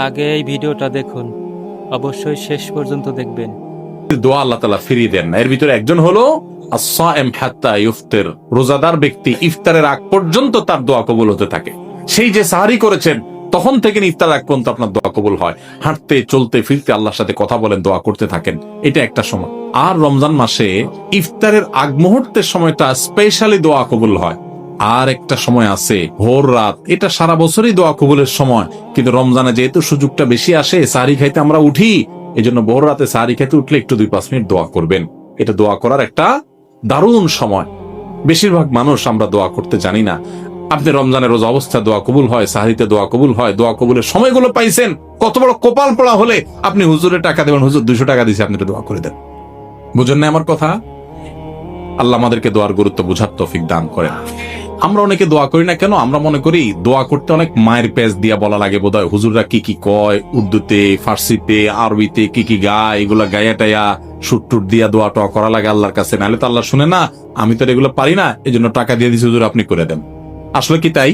আগে এই ভিডিওটা দেখুন, অবশ্যই শেষ পর্যন্ত দেখবেন। দোয়া আল্লাহ তাআলা ফিরিয়ে দেন না। এর ভিতরে একজন হলো আস-সাইম হাত্তা ইফতির, রোজাদার ব্যক্তি ইফতারের আগ পর্যন্ত তার দোয়া কবুল হতে থাকে। সেই যে সাহারি করেছেন তখন থেকে ইফতার আগ পর্যন্ত আপনার দোয়া কবুল হয়। হাঁটতে চলতে ফিরতে আল্লাহর সাথে কথা বলেন, দোয়া করতে থাকেন, এটা একটা সময়। আর রমজান মাসে ইফতারের আগ মুহূর্তের সময়টা স্পেশালি দোয়া কবুল হয়। আর একটা সময় আছে ভোর রাত, এটা সারা বছরই দোয়া কবুলের সময়, কিন্তু রমজানে যেহেতু সুযোগটা বেশি আসে, সাহারি খাইতে আমরা উঠি, এই জন্য ভোর রাতে সাহারি খেতে উঠলে একটু 2-5 মিনিট দোয়া করবেন। এটা দোয়া করার একটা দারুণ সময়। বেশিরভাগ মানুষ আমরা দোয়া করতে জানি না। আপনি রমজানের রোজা অবস্থা দোয়া কবুল হয়, সাহারিতে দোয়া কবুল হয়, দোয়া কবুলের সময়গুলো পাইছেন, কত বড় কপাল পড়া হলে আপনি হুজুরের টাকা দেবেন, হুজুর 200 টাকা দিয়েছে, আপনি দোয়া করে দেন। বুঝেন না আমার কথা? আল্লাহ আমাদেরকে দোয়ার গুরুত্ব বুঝার তৌফিক দান করেন। আমরা অনেকে দোয়া করি না কেন? আমরা মনে করি দোয়া করতে অনেক মায়ের পেজ দিয়া বলা লাগে বোধহয়, হুজুররা কি কি কয়, উর্দুতে, ফার্সিতে, আরবিতে কি কি গায়, এগুলা গায়া টায়া সুট টুট দিয়া দোয়া টোয়া করা লাগে আল্লাহর কাছে, নাহলে তো আল্লাহ শুনে না। আমি তো এগুলো পারি না, এই জন্য টাকা দিয়ে দিছি, হুজুর আপনি করে দেন। আসলে কি তাই?